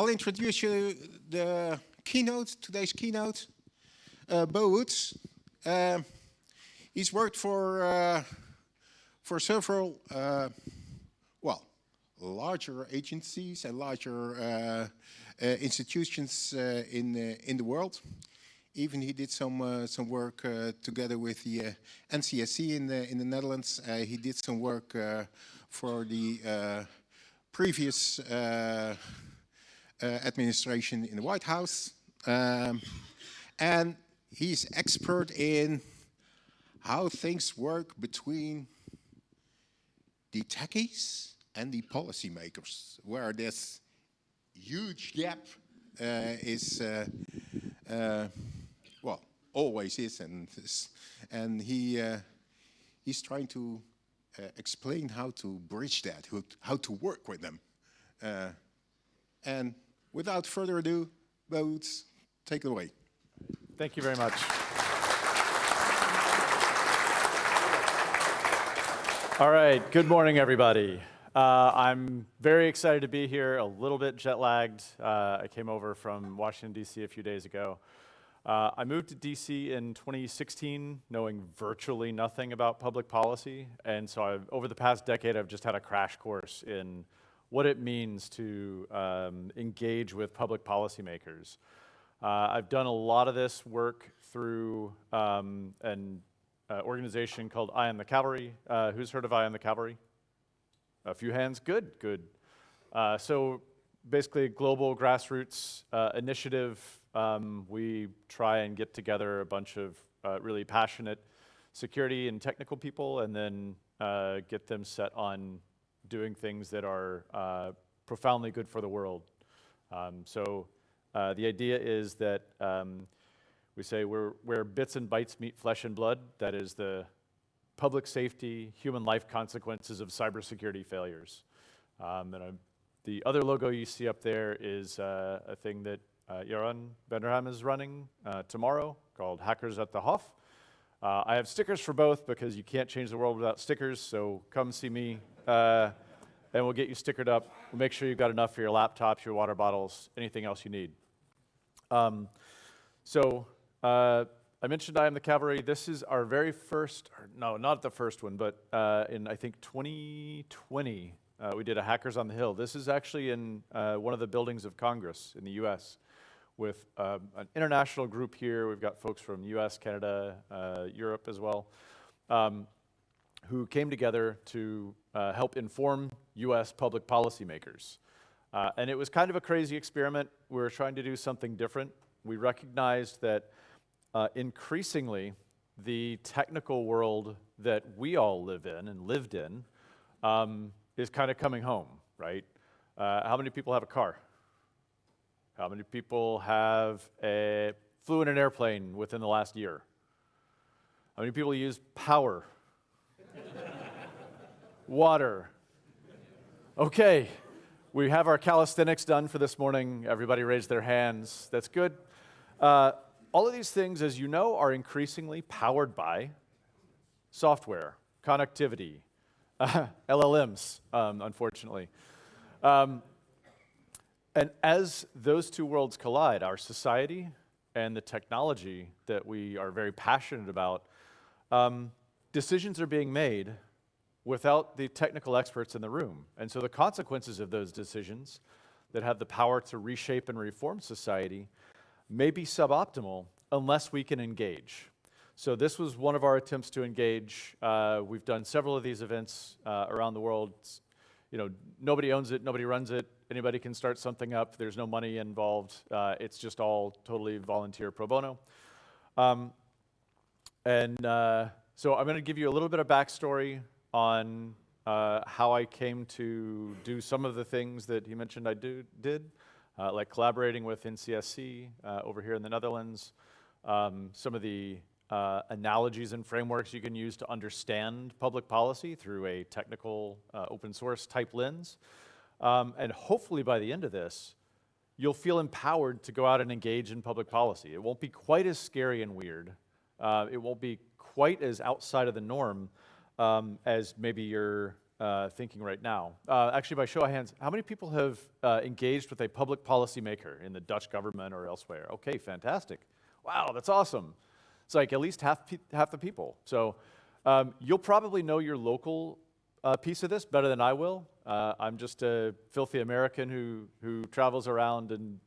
I'll introduce you the keynote, today's keynote, Beau Woods. He's worked for several, larger agencies and larger institutions in the world. Even he did some work together with the NCSC in the Netherlands. He did some work for the previous administration in the White House, and he's expert in how things work between the techies and the policymakers, where this huge gap always is, and he's trying to explain how to bridge that, how to work with them. And without further ado, Beau Woods, take it away. Thank you very much. All right, good morning, everybody. I'm very excited to be here, a little bit jet-lagged. I came over from Washington, D.C. a few days ago. I moved to D.C. in 2016, knowing virtually nothing about public policy, and so over the past decade, I've just had a crash course in what it means to engage with public policymakers. I've done a lot of this work through an organization called I Am The Cavalry. Who's heard of I Am The Cavalry? A few hands, good. So basically a global grassroots initiative. We try and get together a bunch of really passionate security and technical people and then get them set on doing things that are profoundly good for the world. So the idea is that we say where bits and bytes meet flesh and blood, that is the public safety, human life consequences of cybersecurity failures. The other logo you see up there is a thing that Jeroen Benderham is running tomorrow called Hackers at the Hof. I have stickers for both because you can't change the world without stickers, so come see me and we'll get you stickered up. We'll make sure you've got enough for your laptops, your water bottles, anything else you need. I mentioned I Am The Cavalry. This is our very first, no, not the first one, but in I think 2020, we did a Hackers on the Hill. This is actually in one of the buildings of Congress in the US with an international group here. We've got folks from US, Canada, Europe as well, who came together to help inform US public policymakers. And it was kind of a crazy experiment. We were trying to do something different. We recognized that increasingly the technical world that we all live in and lived in is kind of coming home, right? How many people have a car? How many people flew in an airplane within the last year? How many people use power? Water? Okay, we have our calisthenics done for this morning. Everybody raised their hands. That's good. All of these things, as you know, are increasingly powered by software, connectivity, LLMs, unfortunately. And as those two worlds collide, our society and the technology that we are very passionate about, decisions are being made without the technical experts in the room. And so the consequences of those decisions that have the power to reshape and reform society may be suboptimal unless we can engage. So this was one of our attempts to engage. We've done several of these events around the world. You know, nobody owns it, nobody runs it. Anybody can start something up. There's no money involved. It's just all totally volunteer pro bono. So I'm going to give you a little bit of backstory on how I came to do some of the things that he mentioned I did. Like collaborating with NCSC over here in the Netherlands, some of the analogies and frameworks you can use to understand public policy through a technical open source type lens. And hopefully by the end of this, you'll feel empowered to go out and engage in public policy. It won't be quite as scary and weird. It won't be quite as outside of the norm as maybe you're thinking right now. Actually, by show of hands, how many people have engaged with a public policymaker in the Dutch government or elsewhere? Okay, fantastic. Wow, that's awesome. It's like at least half the people. So you'll probably know your local piece of this better than I will. I'm just a filthy American who travels around and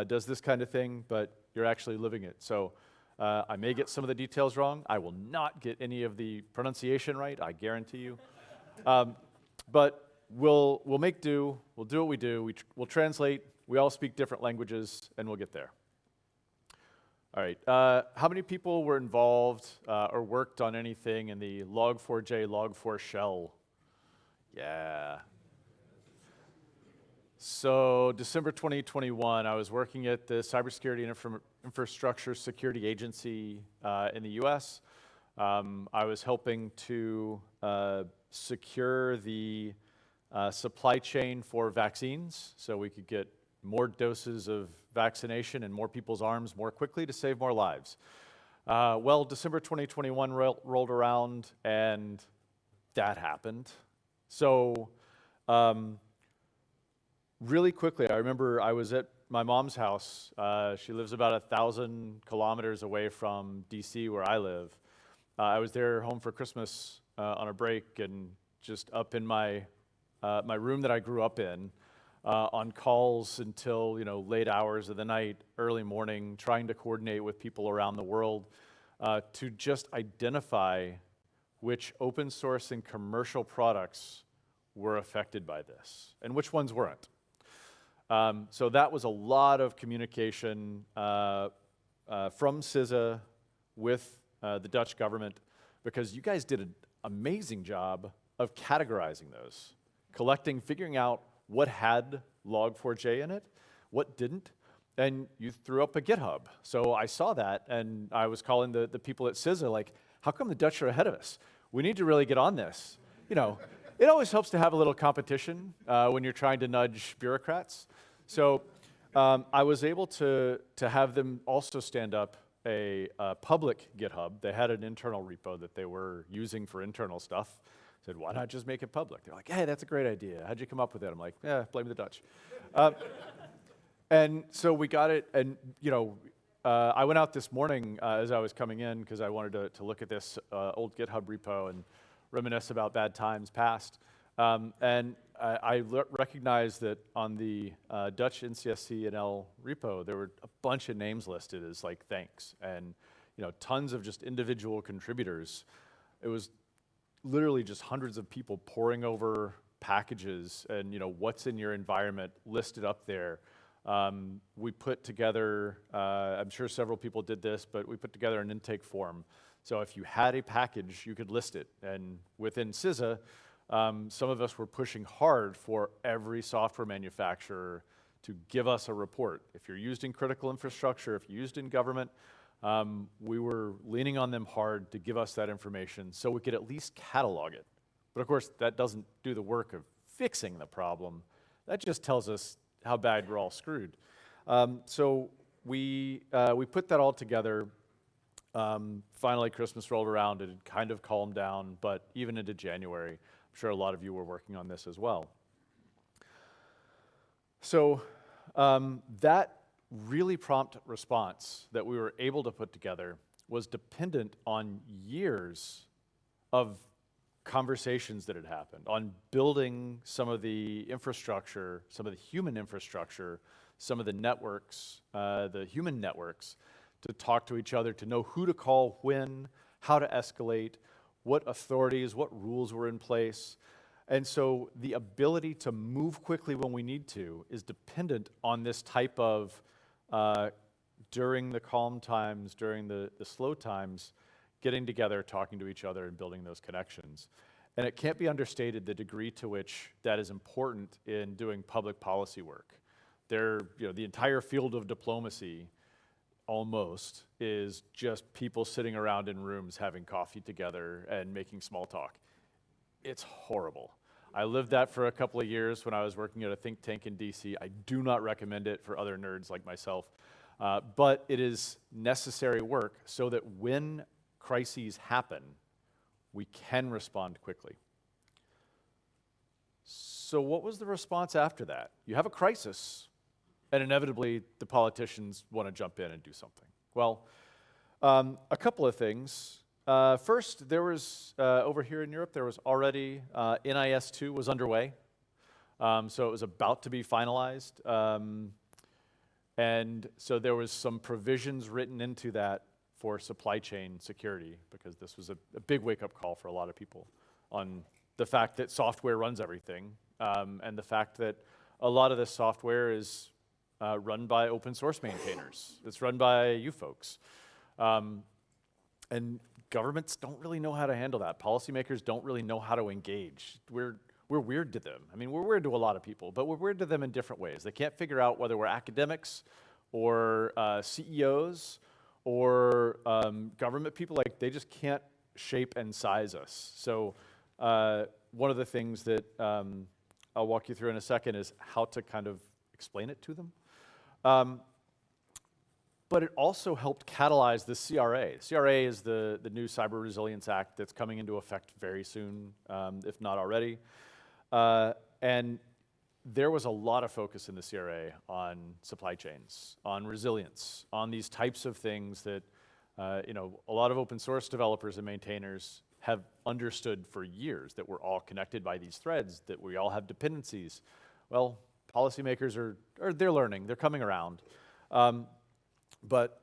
does this kind of thing, but you're actually living it. So I may get some of the details wrong. I will not get any of the pronunciation right, I guarantee you. But we'll make do. We'll do what we do. We'll translate. We all speak different languages, and we'll get there. All right. How many people were involved or worked on anything in the Log4j, Log4 shell? Yeah. So December 2021, I was working at the Cybersecurity and Infrastructure Security Agency in the US. I was helping to secure the supply chain for vaccines so we could get more doses of vaccination in more people's arms more quickly to save more lives. Well, December 2021 rolled around and that happened. So really quickly, I remember I was at my mom's house. She lives about 1,000 kilometers away from DC where I live. I was there home for Christmas on a break and just up in my room that I grew up in on calls until late hours of the night, early morning, trying to coordinate with people around the world to just identify which open source and commercial products were affected by this and which ones weren't. So that was a lot of communication from CISA with the Dutch government, because you guys did an amazing job of categorizing those, collecting, figuring out what had Log4j in it, what didn't, and you threw up a GitHub. So I saw that, and I was calling the people at CISA, like, how come the Dutch are ahead of us? We need to really get on this. It always helps to have a little competition when you're trying to nudge bureaucrats. So I was able to have them also stand up a public GitHub. They had an internal repo that they were using for internal stuff. I said, why not just make it public? They're like, hey, that's a great idea. How'd you come up with it? I'm like, yeah, blame the Dutch. And so we got it, and I went out this morning as I was coming in because I wanted to look at this old GitHub repo and reminisce about bad times past. And I recognized that on the Dutch NCSC&L repo, there were a bunch of names listed as like thanks, and tons of just individual contributors. It was literally just hundreds of people poring over packages and what's in your environment listed up there. We put together, I'm sure several people did this, but we put together an intake form. So if you had a package, you could list it. And within CISA, some of us were pushing hard for every software manufacturer to give us a report. If you're used in critical infrastructure, if you're used in government, we were leaning on them hard to give us that information so we could at least catalog it. But of course, that doesn't do the work of fixing the problem. That just tells us how bad we're all screwed. So we put that all together. Finally, Christmas rolled around. It had kind of calmed down, but even into January, I'm sure a lot of you were working on this as well. So that really prompt response that we were able to put together was dependent on years of conversations that had happened, on building some of the infrastructure, some of the human infrastructure, some of the networks, the human networks, to talk to each other, to know who to call when, how to escalate, what authorities, what rules were in place. And so the ability to move quickly when we need to is dependent on this type of, during the calm times, during the slow times, getting together, talking to each other, and building those connections. And it can't be understated the degree to which that is important in doing public policy work. The entire field of diplomacy almost is just people sitting around in rooms having coffee together and making small talk. It's horrible. I lived that for a couple of years when I was working at a think tank in DC. I do not recommend it for other nerds like myself, but it is necessary work so that when crises happen, we can respond quickly. So what was the response after that? You have a crisis, and inevitably the politicians want to jump in and do something. Well, a couple of things. First, there was, over here in Europe, there was already, NIS2 was underway. So it was about to be finalized. And so there was some provisions written into that for supply chain security, because this was a big wake-up call for a lot of people on the fact that software runs everything, and the fact that a lot of this software is run by open source maintainers. It's run by you folks. And governments don't really know how to handle that. Policymakers don't really know how to engage. We're weird to them. I mean, we're weird to a lot of people, but we're weird to them in different ways. They can't figure out whether we're academics or CEOs or government people. Like, they just can't shape and size us. So one of the things that I'll walk you through in a second is how to kind of explain it to them. But it also helped catalyze the CRA. CRA is the new Cyber Resilience Act that's coming into effect very soon, if not already. And there was a lot of focus in the CRA on supply chains, on resilience, on these types of things that a lot of open source developers and maintainers have understood for years, that we're all connected by these threads, that we all have dependencies. Well, policymakers they're learning, they're coming around. But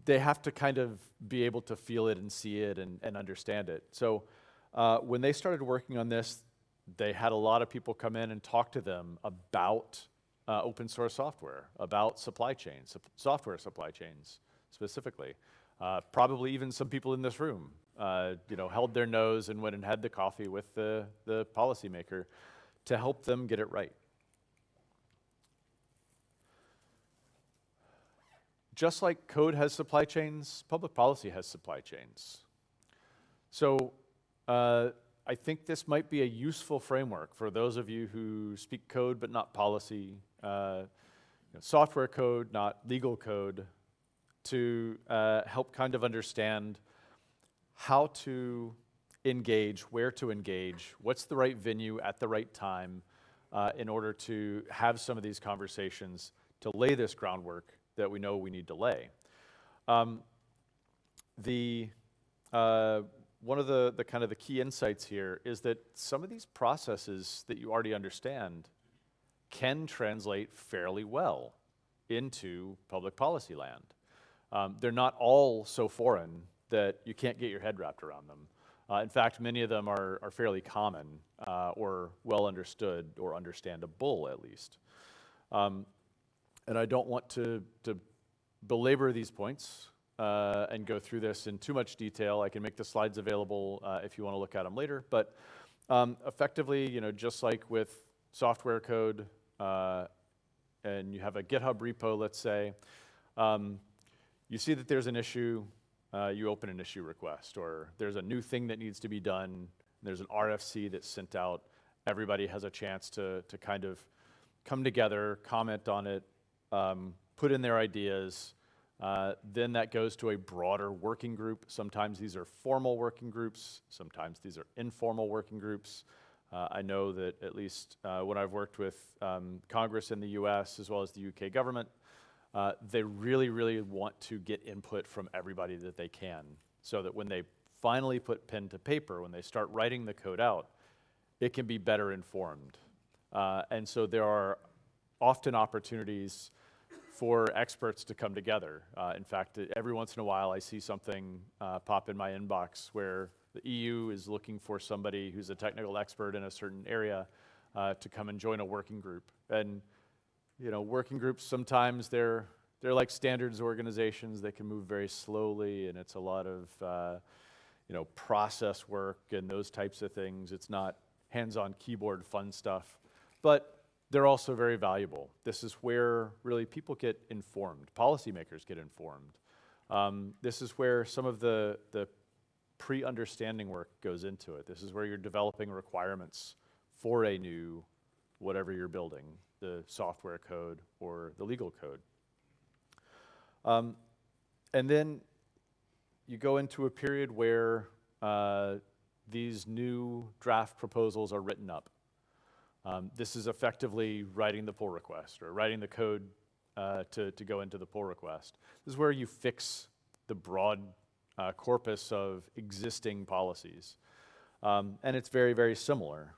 they have to kind of be able to feel it and see it and understand it. So when they started working on this, they had a lot of people come in and talk to them about open source software, about supply chains, software supply chains specifically. Probably even some people in this room, held their nose and went and had the coffee with the policymaker to help them get it right. Just like code has supply chains, public policy has supply chains. So I think this might be a useful framework for those of you who speak code but not policy, software code, not legal code, to help kind of understand how to engage, where to engage, what's the right venue at the right time in order to have some of these conversations, to lay this groundwork that we know we need to lay. One of the kind of the key insights here is that some of these processes that you already understand can translate fairly well into public policy land. They're not all so foreign that you can't get your head wrapped around them. In fact, many of them are fairly common or well understood or understandable, at least. And I don't want to belabor these points and go through this in too much detail. I can make the slides available if you want to look at them later. But effectively, just like with software code, and you have a GitHub repo, let's say, you see that there's an issue, you open an issue request, or there's a new thing that needs to be done, there's an RFC that's sent out, everybody has a chance to kind of come together, comment on it, put in their ideas, then that goes to a broader working group. Sometimes these are formal working groups, sometimes these are informal working groups. I know that at least when I've worked with Congress in the US as well as the UK government, they really, really want to get input from everybody that they can, so that when they finally put pen to paper, when they start writing the code out, it can be better informed. And so there are often opportunities for experts to come together. In fact, every once in a while I see something pop in my inbox where the EU is looking for somebody who's a technical expert in a certain area to come and join a working group. And working groups, sometimes they're like standards organizations. They can move very slowly, and it's a lot of process work and those types of things. It's not hands-on keyboard fun stuff, but they're also very valuable. This is where really people get informed. Policymakers get informed. This is where some of the pre-understanding work goes into it. This is where you're developing requirements for a new whatever you're building, the software code or the legal code. And then you go into a period where these new draft proposals are written up. This is effectively writing the pull request or writing the code to go into the pull request. This is where you fix the broad corpus of existing policies. And it's very, very similar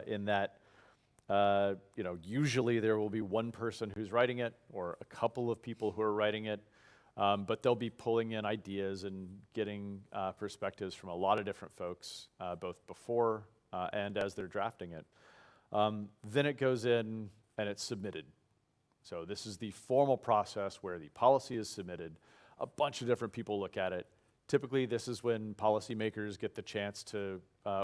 in that usually there will be one person who's writing it or a couple of people who are writing it, but they'll be pulling in ideas and getting perspectives from a lot of different folks, both before and as they're drafting it. Then it goes in and it's submitted. So this is the formal process where the policy is submitted. A bunch of different people look at it. Typically, this is when policymakers get the chance to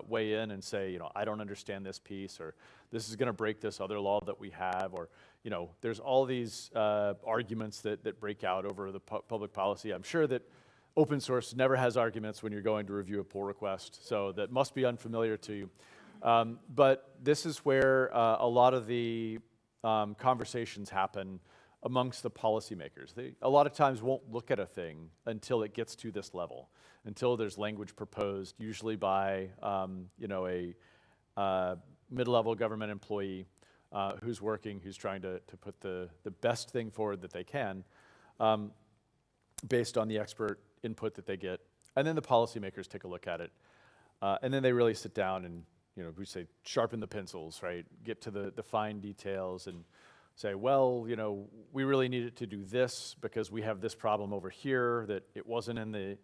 weigh in and say, I don't understand this piece, or this is going to break this other law that we have, or there's all these arguments that break out over the public policy. I'm sure that open source never has arguments when you're going to review a pull request, so that must be unfamiliar to you. But this is where a lot of the conversations happen amongst the policymakers. They a lot of times won't look at a thing until it gets to this level, until there's language proposed, usually by a mid-level government employee who's trying to put the best thing forward that they can based on the expert input that they get. And then the policymakers take a look at it. And then they really sit down and, we say, sharpen the pencils, right? Get to the fine details and say, well, we really need it to do this because we have this problem over here that it wasn't in the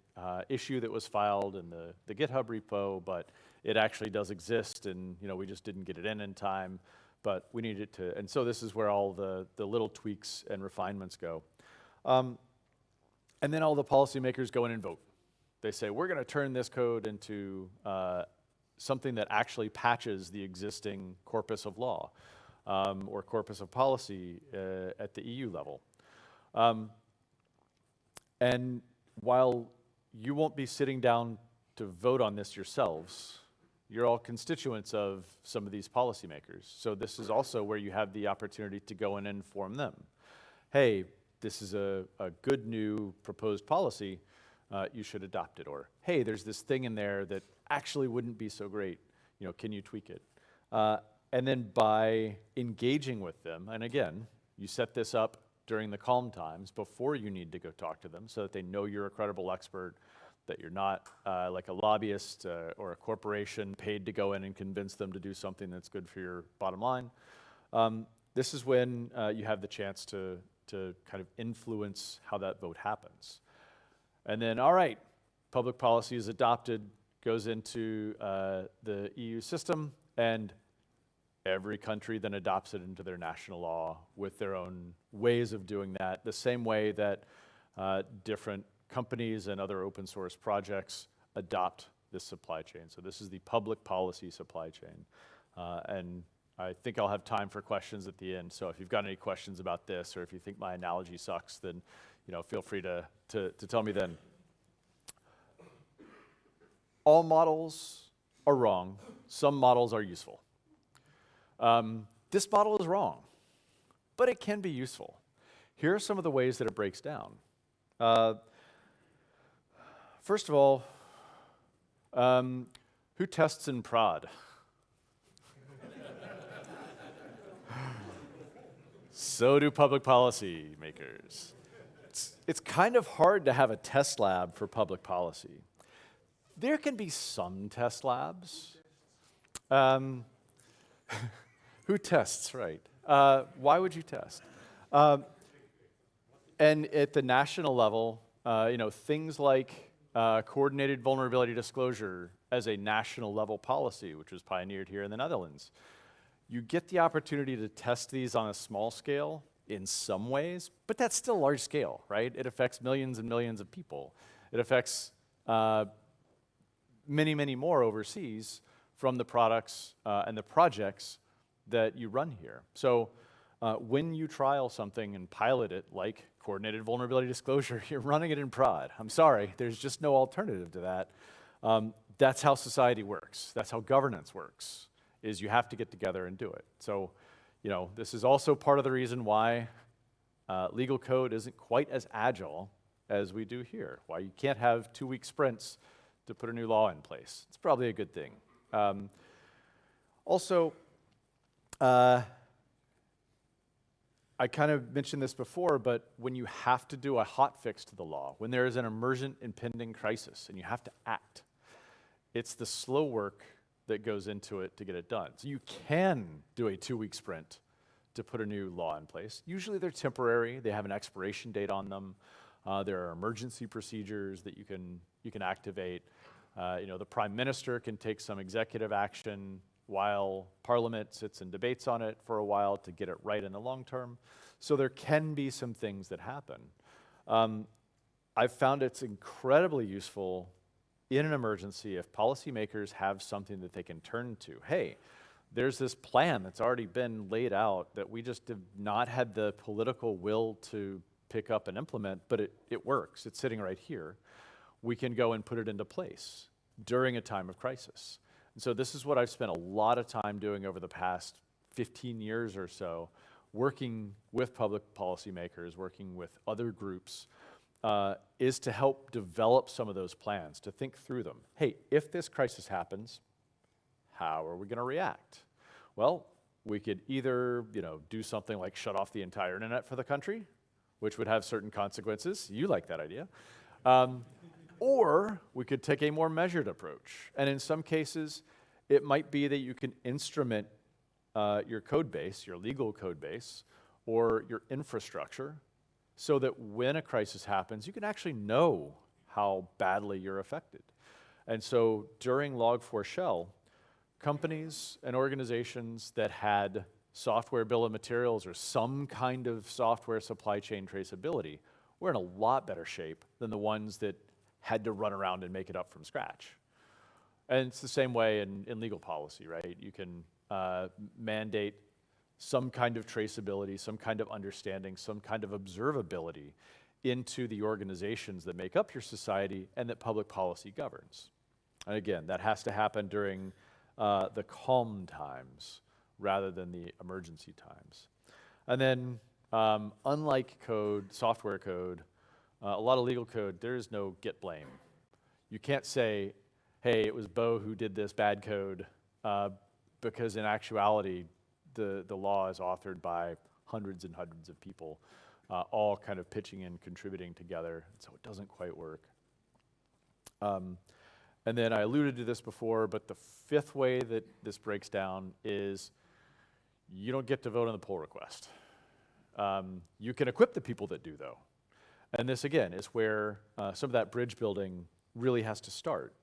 issue that was filed in the GitHub repo, but it actually does exist, and we just didn't get it in time, but we need it to. And so this is where all the little tweaks and refinements go. And then all the policymakers go in and vote. They say, we're going to turn this code into something that actually patches the existing corpus of law. Or corpus of policy at the EU level. And while you won't be sitting down to vote on this yourselves, you're all constituents of some of these policymakers. So this is also where you have the opportunity to go and inform them. Hey, this is a good new proposed policy, you should adopt it. Or, hey, there's this thing in there that actually wouldn't be so great, can you tweak it? And then by engaging with them, and again, you set this up during the calm times before you need to go talk to them so that they know you're a credible expert, that you're not like a lobbyist or a corporation paid to go in and convince them to do something that's good for your bottom line. This is when you have the chance to kind of influence how that vote happens. And then, all right, public policy is adopted, goes into the EU system, and every country then adopts it into their national law with their own ways of doing that, the same way that different companies and other open source projects adopt this supply chain. So this is the public policy supply chain. And I think I'll have time for questions at the end. So if you've got any questions about this, or if you think my analogy sucks, then feel free to tell me then. All models are wrong. Some models are useful. This model is wrong, but it can be useful. Here are some of the ways that it breaks down. First of all, who tests in prod? So do public policy makers. It's kind of hard to have a test lab for public policy. There can be some test labs. Who tests, right? Why would you test? And at the national level, things like coordinated vulnerability disclosure as a national level policy, which was pioneered here in the Netherlands. You get the opportunity to test these on a small scale in some ways, but that's still large scale, right? It affects millions and millions of people. It affects many, many more overseas from the products and the projects that you run here. So when you trial something and pilot it like coordinated vulnerability disclosure, you're running it in prod. I'm sorry, there's just no alternative to that. That's how society works. That's how governance works, is you have to get together and do it. So, this is also part of the reason why legal code isn't quite as agile as we do here, why you can't have 2-week sprints to put a new law in place. It's probably a good thing. Also, I kind of mentioned this before, but when you have to do a hot fix to the law, when there is an emergent impending crisis and you have to act, it's the slow work that goes into it to get it done. So you can do a 2-week sprint to put a new law in place. Usually they're temporary, they have an expiration date on them. There are emergency procedures that you can activate. The Prime Minister can take some executive action while Parliament sits and debates on it for a while to get it right in the long term. So there can be some things that happen. I've found it's incredibly useful in an emergency if policymakers have something that they can turn to. Hey, there's this plan that's already been laid out that we just have not had the political will to pick up and implement, but it works. It's sitting right here. We can go and put it into place during a time of crisis. And so this is what I've spent a lot of time doing over the past 15 years or so, working with public policymakers, working with other groups, is to help develop some of those plans, to think through them. Hey, if this crisis happens, how are we going to react? Well, we could either do something like shut off the entire internet for the country, which would have certain consequences. You like that idea. Or we could take a more measured approach. And in some cases, it might be that you can instrument your code base, your legal code base, or your infrastructure, so that when a crisis happens, you can actually know how badly you're affected. And so during Log4Shell, companies and organizations that had software bill of materials or some kind of software supply chain traceability were in a lot better shape than the ones that had to run around and make it up from scratch. And it's the same way in legal policy, right? You can mandate some kind of traceability, some kind of understanding, some kind of observability into the organizations that make up your society and that public policy governs. And again, that has to happen during the calm times rather than the emergency times. And then, unlike code, software code, a lot of legal code, there is no get blame. You can't say, hey, it was Beau who did this bad code, because in actuality, the law is authored by hundreds and hundreds of people, all kind of pitching in, contributing together, so it doesn't quite work. And then I alluded to this before, but the fifth way that this breaks down is you don't get to vote on the pull request. You can equip the people that do, though. And this, again, is where some of that bridge building really has to start,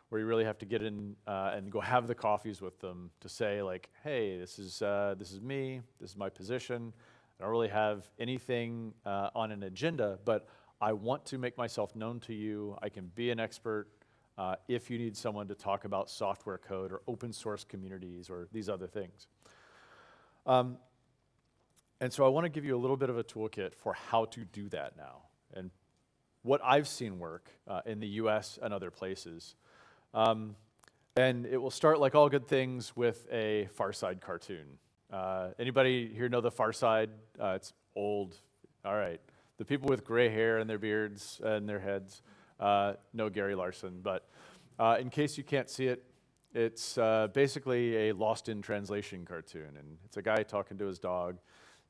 where you really have to get in and go have the coffees with them to say, like, hey, this is me, this is my position. I don't really have anything on an agenda, but I want to make myself known to you. I can be an expert if you need someone to talk about software code or open source communities or these other things. And so I want to give you a little bit of a toolkit for how to do that now, and what I've seen work in the US and other places. And it will start, like all good things, with a Far Side cartoon. Anybody here know the Far Side? It's old. All right. The people with gray hair in their beards and their heads know Gary Larson. But in case you can't see it, it's basically a Lost in Translation cartoon. And it's a guy talking to his dog.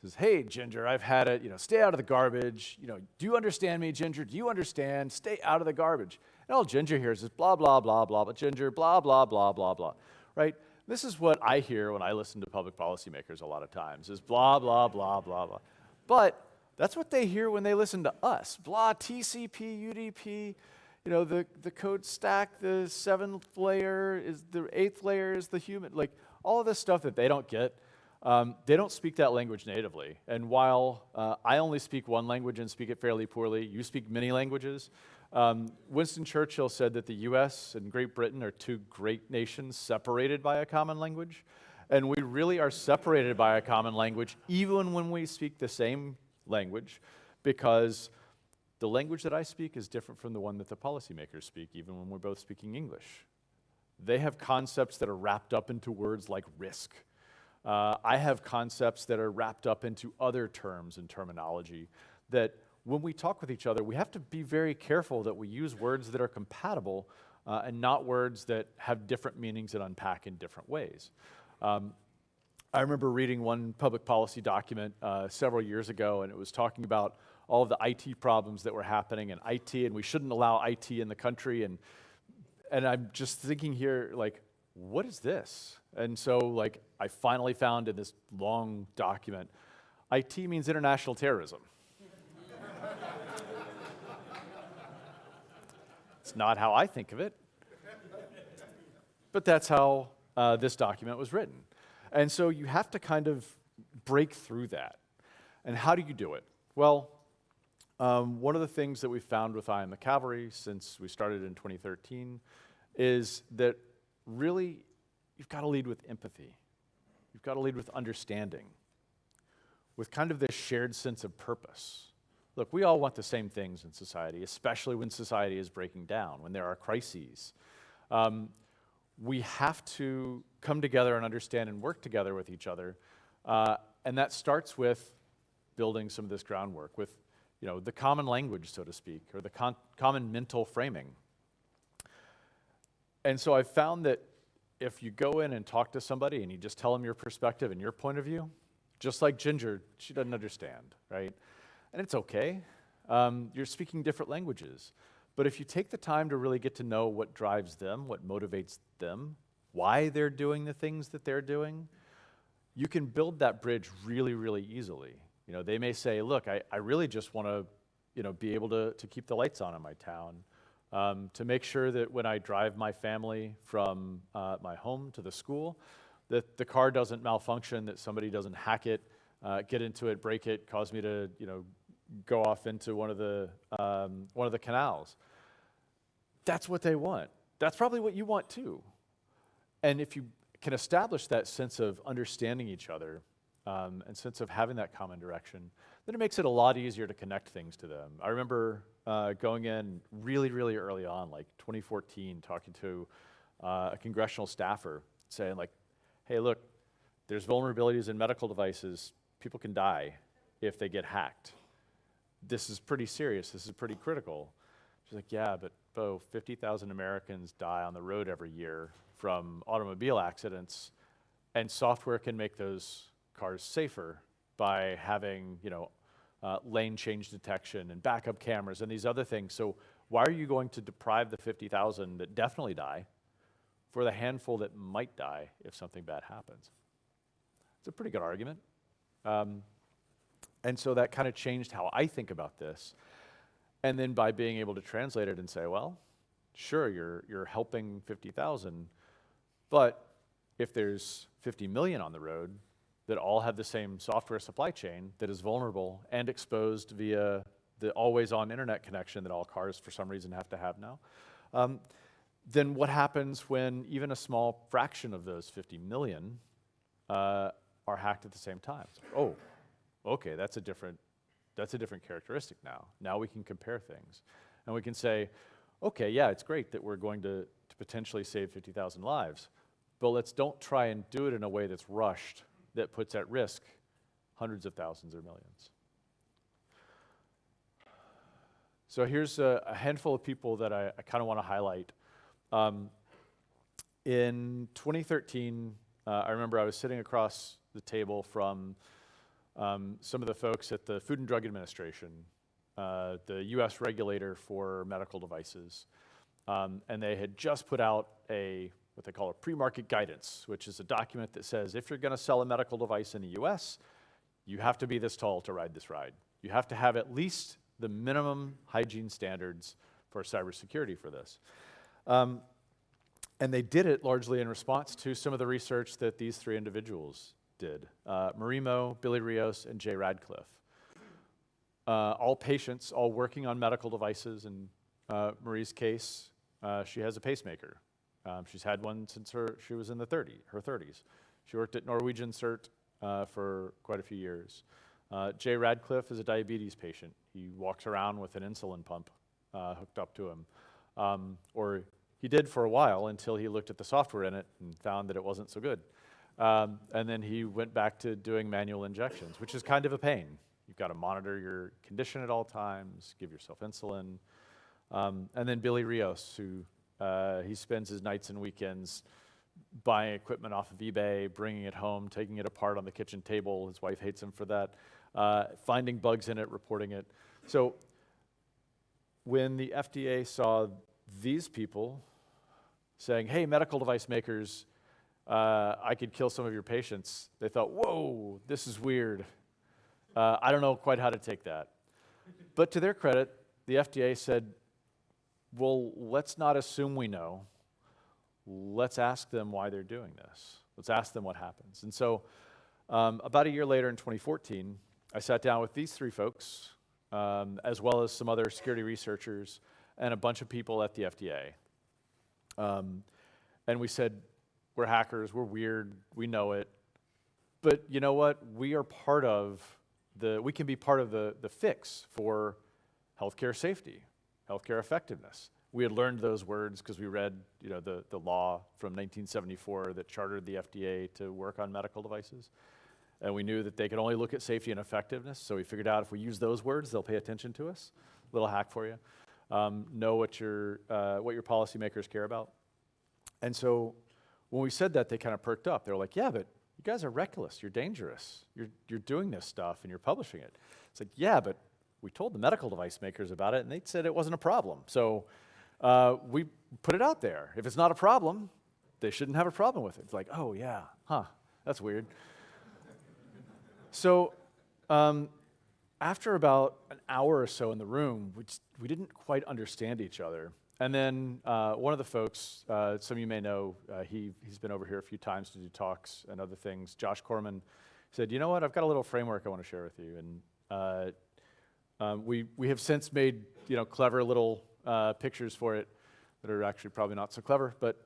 Says, hey, Ginger, I've had it, stay out of the garbage. Do you understand me, Ginger? Do you understand? Stay out of the garbage. And all Ginger hears is blah, blah, blah, blah, but Ginger, blah, blah, blah, blah, blah, right? This is what I hear when I listen to public policymakers a lot of times, is blah, blah, blah, blah, blah. But that's what they hear when they listen to us. Blah, TCP, UDP, the code stack, the 7th layer, is the 8th layer is the human, like all of this stuff that they don't get. They don't speak that language natively. And while I only speak one language and speak it fairly poorly, you speak many languages. Winston Churchill said that the US and Great Britain are two great nations separated by a common language. And we really are separated by a common language even when we speak the same language, because the language that I speak is different from the one that the policymakers speak, even when we're both speaking English. They have concepts that are wrapped up into words like risk. I have concepts that are wrapped up into other terms and terminology that when we talk with each other, we have to be very careful that we use words that are compatible and not words that have different meanings and unpack in different ways. I remember reading one public policy document several years ago, and it was talking about all of the IT problems that were happening in IT, and we shouldn't allow IT in the country. And I'm just thinking here, like, what is this? And so, like, I finally found in this long document, IT means international terrorism. It's not how I think of it, but that's how this document was written. And so you have to kind of break through that. And how do you do it? Well, one of the things that we've found with I Am The Cavalry since we started in 2013 is that really you've got to lead with empathy. You've got to lead with understanding, with kind of this shared sense of purpose. Look, we all want the same things in society, especially when society is breaking down, when there are crises. We have to come together and understand and work together with each other. And that starts with building some of this groundwork, with the common language, so to speak, or the common mental framing. And so I've found that if you go in and talk to somebody and you just tell them your perspective and your point of view, just like Ginger, she doesn't understand, right? And it's okay. You're speaking different languages. But if you take the time to really get to know what drives them, what motivates them, why they're doing the things that they're doing, you can build that bridge really, really easily. They may say, look, I really just want to be able to keep the lights on in my town, to make sure that when I drive my family from my home to the school, that the car doesn't malfunction, that somebody doesn't hack it, get into it, break it, cause me to go off into one of the canals. That's what they want. That's probably what you want too. And if you can establish that sense of understanding each other and sense of having that common direction, then it makes it a lot easier to connect things to them. I remember going in really, really early on, like 2014, talking to a congressional staffer saying like, hey, look, there's vulnerabilities in medical devices. People can die if they get hacked. This is pretty serious. This is pretty critical. She's like, yeah, but Beau, 50,000 Americans die on the road every year from automobile accidents, and software can make those cars safer by having, lane change detection and backup cameras and these other things. So why are you going to deprive the 50,000 that definitely die for the handful that might die if something bad happens? It's a pretty good argument. And so that kind of changed how I think about this. And then by being able to translate it and say, well, sure, you're helping 50,000, but if there's 50 million on the road that all have the same software supply chain that is vulnerable and exposed via the always-on internet connection that all cars for some reason have to have now, then what happens when even a small fraction of those 50 million are hacked at the same time? It's like, oh, okay, that's a different characteristic now. Now we can compare things. And we can say, okay, yeah, it's great that we're going to potentially save 50,000 lives, but don't try and do it in a way that's rushed, that puts at risk hundreds of thousands or millions. So here's a handful of people that I kind of want to highlight. In 2013, I remember I was sitting across the table from some of the folks at the Food and Drug Administration, the US regulator for medical devices, and they had just put out what they call a pre-market guidance, which is a document that says if you're going to sell a medical device in the US, you have to be this tall to ride this ride. You have to have at least the minimum hygiene standards for cybersecurity for this. And they did it largely in response to some of the research that these three individuals did. Marimo, Billy Rios, and Jay Radcliffe. All patients, all working on medical devices. In Marie's case, she has a pacemaker. She's had one since she was in her 30s. She worked at Norwegian CERT for quite a few years. Jay Radcliffe is a diabetes patient. He walks around with an insulin pump hooked up to him. Or he did for a while until he looked at the software in it and found that it wasn't so good. And then he went back to doing manual injections, which is kind of a pain. You've got to monitor your condition at all times, give yourself insulin. And then Billy Rios, who he spends his nights and weekends buying equipment off of eBay, bringing it home, taking it apart on the kitchen table. His wife hates him for that. Finding bugs in it, reporting it. So when the FDA saw these people saying, hey, medical device makers, I could kill some of your patients, they thought, whoa, this is weird. I don't know quite how to take that. But to their credit, the FDA said, well, let's not assume we know. Let's ask them why they're doing this. Let's ask them what happens. And so about a year later in 2014, I sat down with these three folks, as well as some other security researchers and a bunch of people at the FDA. And we said, we're hackers, we're weird, we know it. But you know what? We can be part of the fix for healthcare safety, healthcare effectiveness. We had learned those words because we read, the law from 1974 that chartered the FDA to work on medical devices. And we knew that they could only look at safety and effectiveness, so we figured out if we use those words, they'll pay attention to us. Little hack for you. Know what your policymakers care about. And so when we said that, they kind of perked up. They were like, yeah, but you guys are reckless, you're dangerous, you're doing this stuff and you're publishing it. It's like, yeah, but we told the medical device makers about it and they said it wasn't a problem. So we put it out there. If it's not a problem, they shouldn't have a problem with it. It's like, oh yeah, that's weird. So after about an hour or so in the room, we didn't quite understand each other. And then one of the folks, some of you may know, he's been over here a few times to do talks and other things, Josh Corman, said, you know what, I've got a little framework I want to share with you. And we have since made clever little pictures for it that are actually probably not so clever, but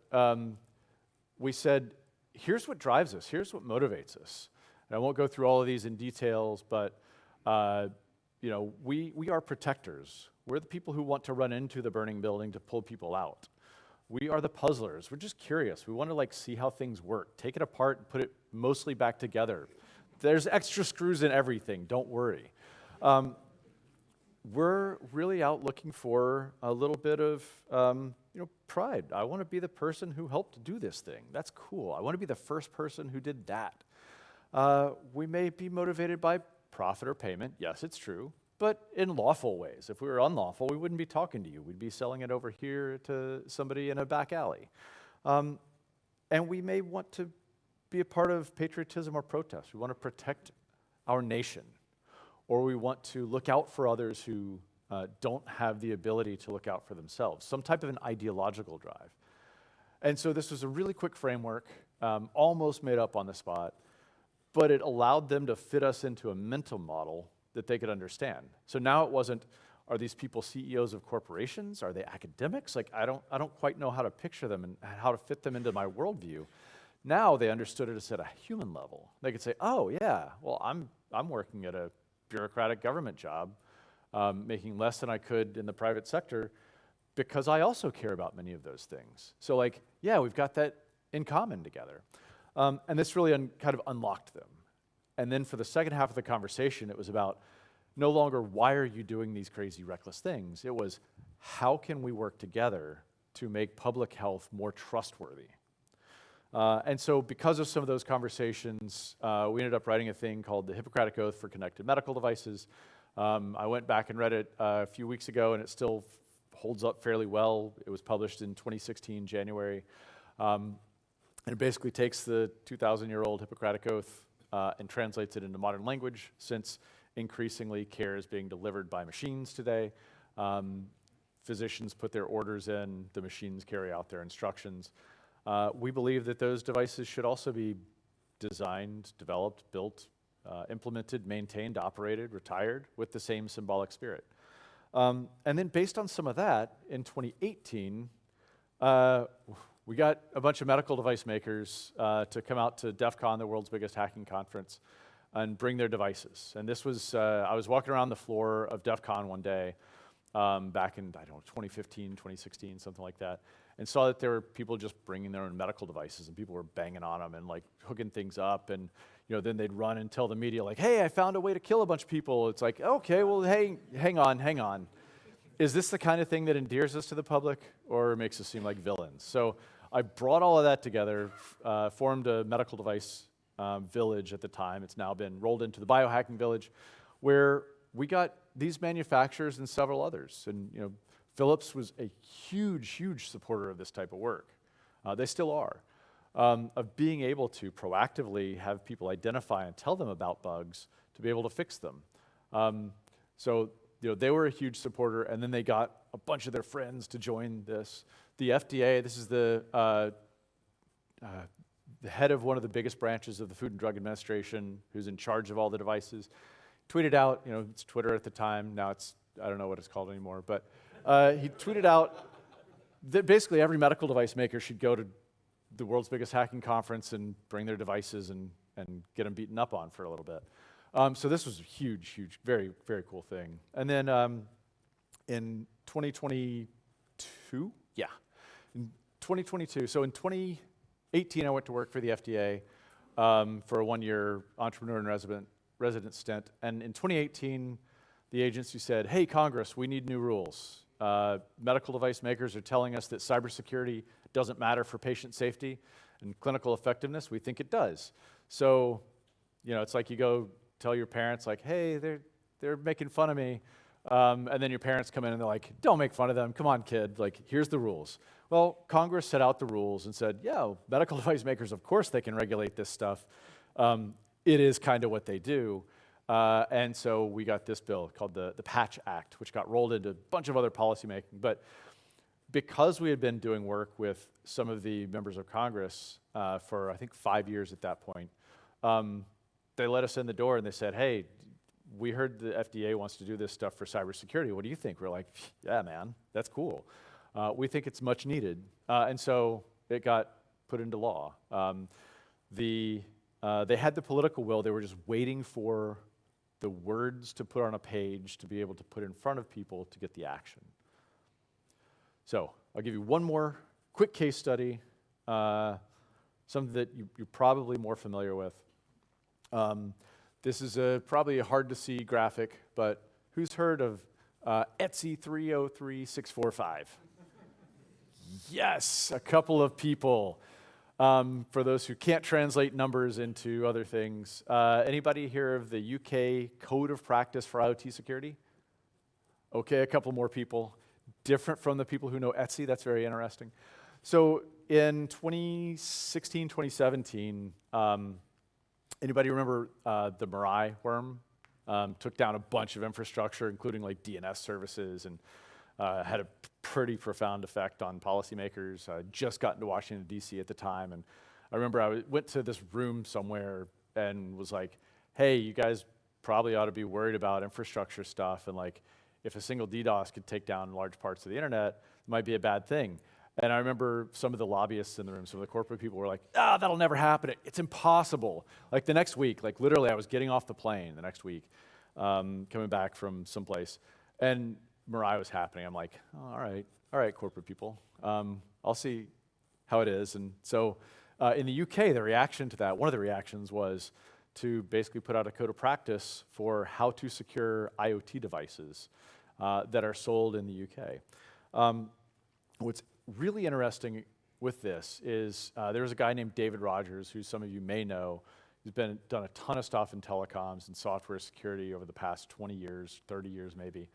we said, here's what drives us, here's what motivates us. And I won't go through all of these in details, but we are protectors. We're the people who want to run into the burning building to pull people out. We are the puzzlers. We're just curious. We want to see how things work. Take it apart and put it mostly back together. There's extra screws in everything. Don't worry. We're really out looking for a little bit of pride. I want to be the person who helped do this thing. That's cool. I want to be the first person who did that. We may be motivated by profit or payment. Yes, it's true. But in lawful ways. If we were unlawful, we wouldn't be talking to you. We'd be selling it over here to somebody in a back alley. And we may want to be a part of patriotism or protest. We want to protect our nation. Or we want to look out for others who don't have the ability to look out for themselves. Some type of an ideological drive. And so this was a really quick framework, almost made up on the spot, but it allowed them to fit us into a mental model that they could understand. So now it wasn't, are these people CEOs of corporations? Are they academics? I don't quite know how to picture them and how to fit them into my worldview. Now they understood it at a human level. They could say, oh yeah, well I'm working at a bureaucratic government job, making less than I could in the private sector because I also care about many of those things. So yeah, we've got that in common together. And this really kind of unlocked them. And then for the second half of the conversation, it was about no longer why are you doing these crazy, reckless things? It was how can we work together to make public health more trustworthy? And so because of some of those conversations, we ended up writing a thing called the Hippocratic Oath for Connected Medical Devices. I went back and read it a few weeks ago, and it still holds up fairly well. It was published in 2016, January. And it basically takes the 2,000-year-old Hippocratic Oath and translates it into modern language, since increasingly care is being delivered by machines today. Physicians put their orders in, the machines carry out their instructions. We believe that those devices should also be designed, developed, built, implemented, maintained, operated, retired with the same symbolic spirit. And then based on some of that, in 2018, we got a bunch of medical device makers to come out to DEF CON, the world's biggest hacking conference, and bring their devices. And this was, I was walking around the floor of DEF CON one day back in, 2015, 2016, something like that, and saw that there were people just bringing their own medical devices, and people were banging on them and hooking things up, and then they'd run and tell the media hey, I found a way to kill a bunch of people. It's okay, well, hey, hang on. Is this the kind of thing that endears us to the public or makes us seem like villains? So I brought all of that together, formed a medical device village at the time. It's now been rolled into the Biohacking Village, where we got these manufacturers and several others. And Philips was a huge, huge supporter of this type of work. They still are. Of being able to proactively have people identify and tell them about bugs to be able to fix them. So they were a huge supporter, and then they got a bunch of their friends to join this. The FDA, this is the head of one of the biggest branches of the Food and Drug Administration, who's in charge of all the devices, tweeted out, it's Twitter at the time, now I don't know what it's called anymore, but he tweeted out that basically every medical device maker should go to the world's biggest hacking conference and bring their devices and get them beaten up on for a little bit. So this was a huge, huge, very, very cool thing. And then in 2022, in 2022, so in 2018 I went to work for the FDA for a one-year entrepreneur and resident stint. And in 2018, the agency said, hey, Congress, we need new rules. Medical device makers are telling us that cybersecurity doesn't matter for patient safety and clinical effectiveness. We think it does. So, it's like you go tell your parents, like, hey, they're making fun of me. And then your parents come in and they're like, don't make fun of them. Come on, kid. Like, here's the rules. Well, Congress set out the rules and said, yeah, medical device makers, of course they can regulate this stuff. It is kind of what they do. And so we got this bill called the Patch Act, which got rolled into a bunch of other policymaking. But because we had been doing work with some of the members of Congress for, I think, 5 years at that point, they let us in the door and they said, hey, we heard the FDA wants to do this stuff for cybersecurity. What do you think? We're like, yeah, man, that's cool. We think it's much needed. And so it got put into law. They had the political will. They were just waiting for the words to put on a page to be able to put in front of people to get the action. So I'll give you one more quick case study, something that you're probably more familiar with. This is probably a hard-to-see graphic, but who's heard of ETSI 303645? Yes, a couple of people. For those who can't translate numbers into other things, anybody hear of the UK Code of Practice for IoT Security? Okay, a couple more people. Different from the people who know ETSI, that's very interesting. So in 2016, 2017, anybody remember the Mirai worm? Took down a bunch of infrastructure, including like DNS services, and had a pretty profound effect on policymakers. I just got into Washington, D.C. at the time, and I remember I went to this room somewhere and was like, hey, you guys probably ought to be worried about infrastructure stuff, and like, if a single DDoS could take down large parts of the internet, it might be a bad thing. And I remember some of the lobbyists in the room, some of the corporate people were like, that'll never happen. It's impossible. Like the next week, like literally I was getting off the plane the next week, coming back from someplace, and Mirai was happening. I'm like, all right, corporate people. I'll see how it is. And so in the UK, the reaction to that, one of the reactions was to basically put out a code of practice for how to secure IoT devices that are sold in the UK. What's really interesting with this is there's a guy named David Rogers, who some of you may know. He's done a ton of stuff in telecoms and software security over the past 20 years, 30 years maybe.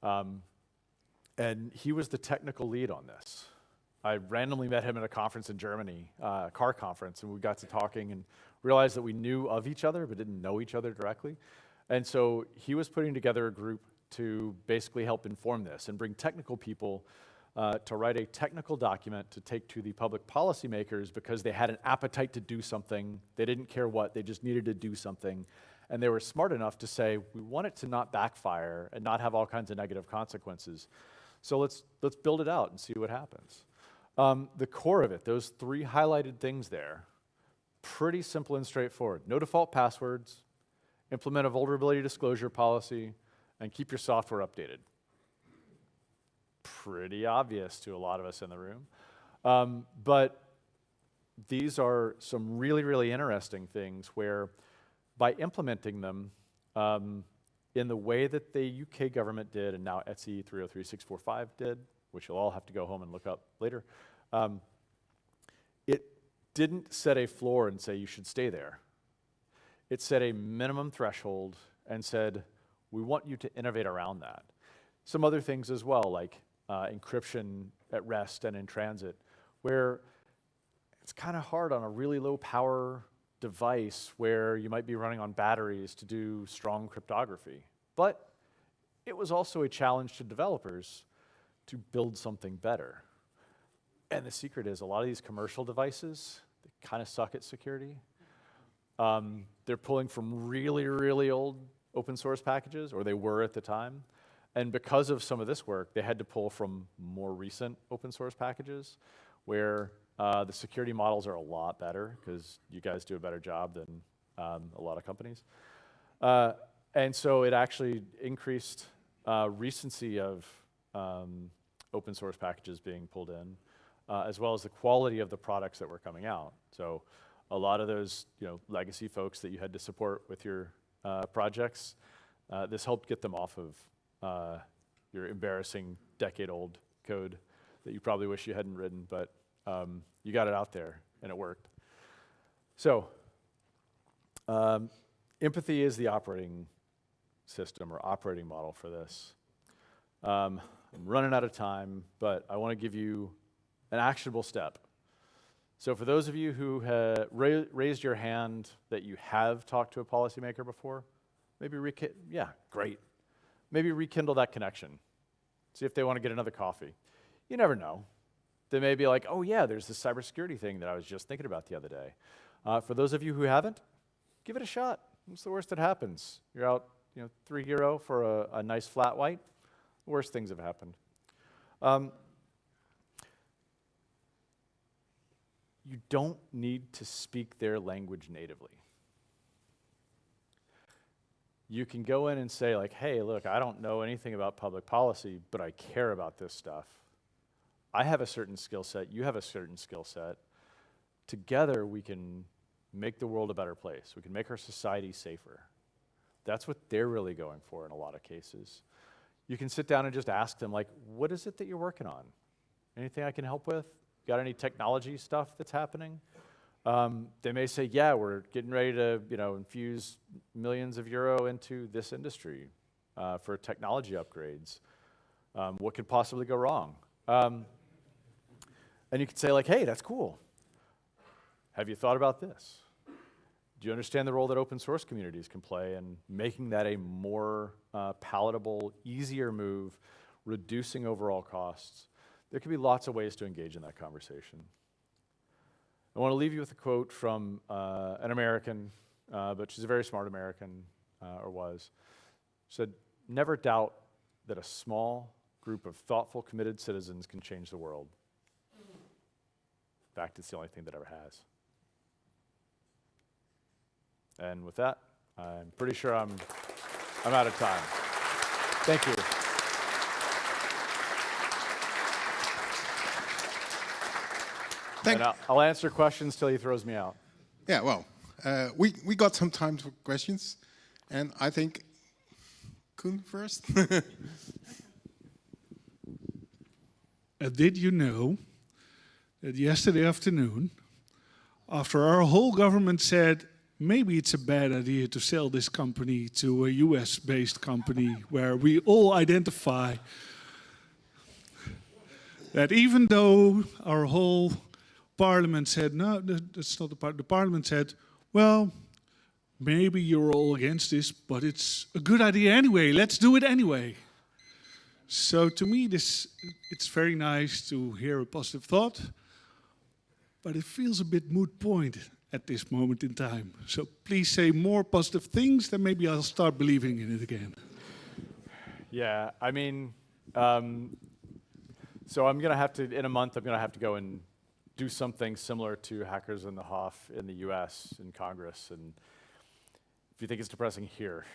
And he was the technical lead on this. I randomly met him at a conference in Germany, a car conference, and we got to talking and realized that we knew of each other but didn't know each other directly. And so he was putting together a group to basically help inform this and bring technical people to write a technical document to take to the public policymakers because they had an appetite to do something. They didn't care what, they just needed to do something. And they were smart enough to say, we want it to not backfire and not have all kinds of negative consequences. So let's build it out and see what happens. The core of it, those three highlighted things there, pretty simple and straightforward. No default passwords, implement a vulnerability disclosure policy, and keep your software updated. Pretty obvious to a lot of us in the room. But these are some really, really interesting things where by implementing them in the way that the UK government did, and now ETSI 303645 did, which you'll all have to go home and look up later, didn't set a floor and say you should stay there. It set a minimum threshold and said, we want you to innovate around that. Some other things as well, like encryption at rest and in transit, where it's kind of hard on a really low power device where you might be running on batteries to do strong cryptography. But it was also a challenge to developers to build something better. And the secret is a lot of these commercial devices, they kind of suck at security. They're pulling from really, really old open source packages, or they were at the time. And because of some of this work, they had to pull from more recent open source packages where the security models are a lot better because you guys do a better job than a lot of companies. And so it actually increased recency of open source packages being pulled in, as well as the quality of the products that were coming out. So a lot of those legacy folks that you had to support with your projects, this helped get them off of your embarrassing decade-old code that you probably wish you hadn't written, but you got it out there and it worked. So empathy is the operating system or operating model for this. I'm running out of time, but I want to give you an actionable step. So for those of you who have raised your hand that you have talked to a policymaker before, maybe great. Maybe rekindle that connection. See if they want to get another coffee. You never know. They may be like, oh yeah, there's this cybersecurity thing that I was just thinking about the other day. For those of you who haven't, give it a shot. What's the worst that happens? You're out €3 for a nice flat white. Worst things have happened. You don't need to speak their language natively. You can go in and say like, hey, look, I don't know anything about public policy, but I care about this stuff. I have a certain skill set, you have a certain skill set. Together we can make the world a better place. We can make our society safer. That's what they're really going for in a lot of cases. You can sit down and just ask them like, what is it that you're working on? Anything I can help with? Got any technology stuff that's happening? They may say, yeah, we're getting ready to infuse millions of euro into this industry for technology upgrades. What could possibly go wrong? And you could say like, hey, that's cool. Have you thought about this? Do you understand the role that open source communities can play in making that a more palatable, easier move, reducing overall costs? There could be lots of ways to engage in that conversation. I want to leave you with a quote from an American, but she's a very smart American, or was. She said, never doubt that a small group of thoughtful, committed citizens can change the world. In fact, it's the only thing that ever has. And with that, I'm pretty sure I'm out of time. Thank you. And I'll answer questions till he throws me out. Yeah, well, we got some time for questions, and I think Koen first. Did you know that yesterday afternoon, after our whole government said, maybe it's a bad idea to sell this company to a US-based company where we all identify that even though our whole parliament said, no, that's not the part, the parliament said, well, maybe you're all against this, but it's a good idea anyway, let's do it anyway. So to me, it's very nice to hear a positive thought, but it feels a bit moot point at this moment in time. So please say more positive things, then maybe I'll start believing in it again. Yeah, I mean, so I'm gonna have to, in a month, I'm gonna have to go and do something similar to Hackers in the Hof in the US, in Congress, and if you think it's depressing, here.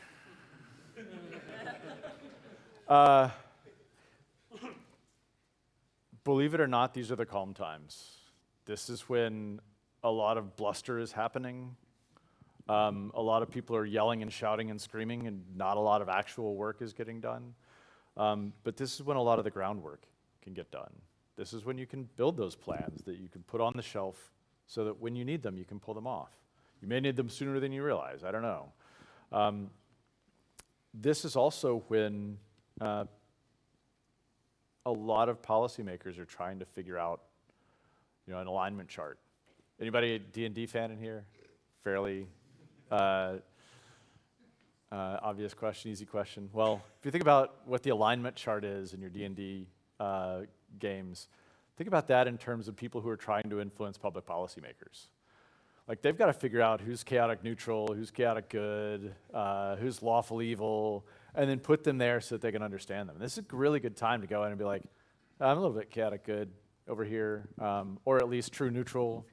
Believe it or not, these are the calm times. This is when a lot of bluster is happening. A lot of people are yelling and shouting and screaming, and not a lot of actual work is getting done. But this is when a lot of the groundwork can get done. This is when you can build those plans that you can put on the shelf so that when you need them, you can pull them off. You may need them sooner than you realize, I don't know. This is also when a lot of policymakers are trying to figure out, an alignment chart. Anybody a D&D fan in here? Fairly obvious question, easy question. Well, if you think about what the alignment chart is in your D&D games, think about that in terms of people who are trying to influence public policymakers. Like, they've got to figure out who's chaotic neutral, who's chaotic good, who's lawful evil, and then put them there so that they can understand them. This is a really good time to go in and be like, I'm a little bit chaotic good over here, or at least true neutral,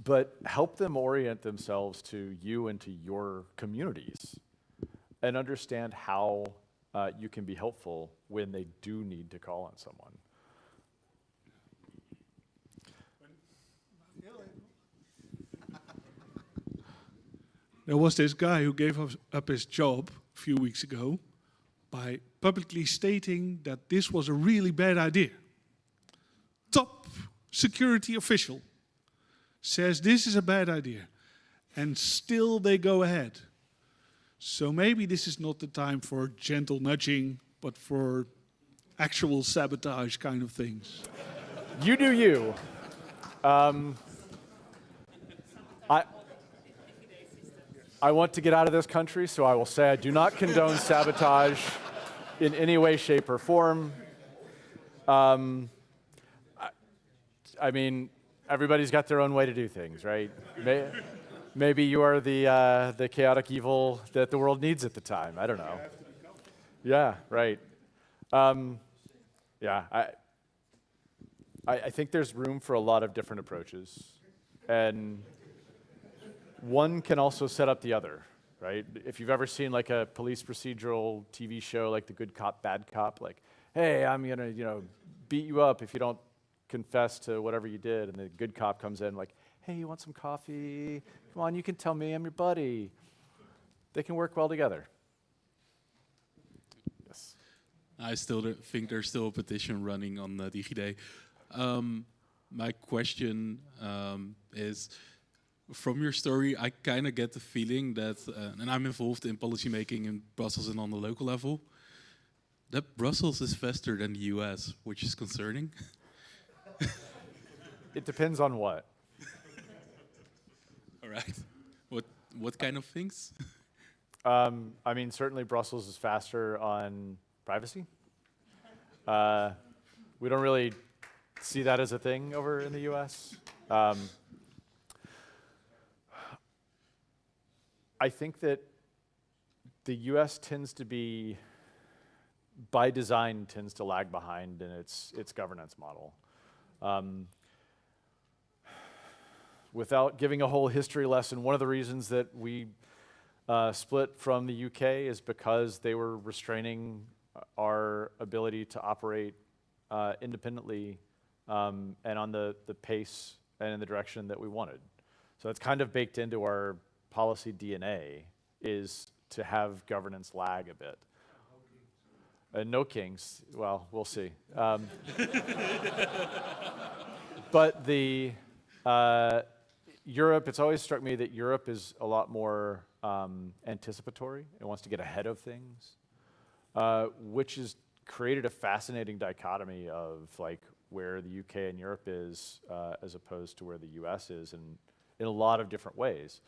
but help them orient themselves to you and to your communities and understand how you can be helpful when they do need to call on someone. There was this guy who gave up his job a few weeks ago by publicly stating that this was a really bad idea. Top security official says this is a bad idea, and still they go ahead. So maybe this is not the time for gentle nudging, but for actual sabotage kind of things. You do you. I want to get out of this country, so I will say I do not condone sabotage in any way, shape, or form. I mean, everybody's got their own way to do things, right? Maybe you are the chaotic evil that the world needs at the time. I don't know. Yeah, right. I think there's room for a lot of different approaches, and one can also set up the other, right? If you've ever seen like a police procedural TV show, like The Good Cop, Bad Cop, like, hey, I'm gonna, beat you up if you don't confess to whatever you did, and the good cop comes in like, hey, you want some coffee? Come on, you can tell me, I'm your buddy. They can work well together. Yes. I still think there's still a petition running on DigiD. My question is, from your story, I kind of get the feeling that, and I'm involved in policymaking in Brussels and on the local level, that Brussels is faster than the US, which is concerning. It depends on what. All right. What kind of things? I mean, certainly Brussels is faster on privacy. We don't really see that as a thing over in the US. I think that the US tends to be, by design, tends to lag behind in its governance model. Without giving a whole history lesson, one of the reasons that we split from the UK is because they were restraining our ability to operate independently and on the pace and in the direction that we wanted. So it's kind of baked into our policy DNA, is to have governance lag a bit. No kings. Well, we'll see. But the Europe, it's always struck me that Europe is a lot more anticipatory. It wants to get ahead of things, which has created a fascinating dichotomy of like where the UK and Europe is as opposed to where the US is in a lot of different ways.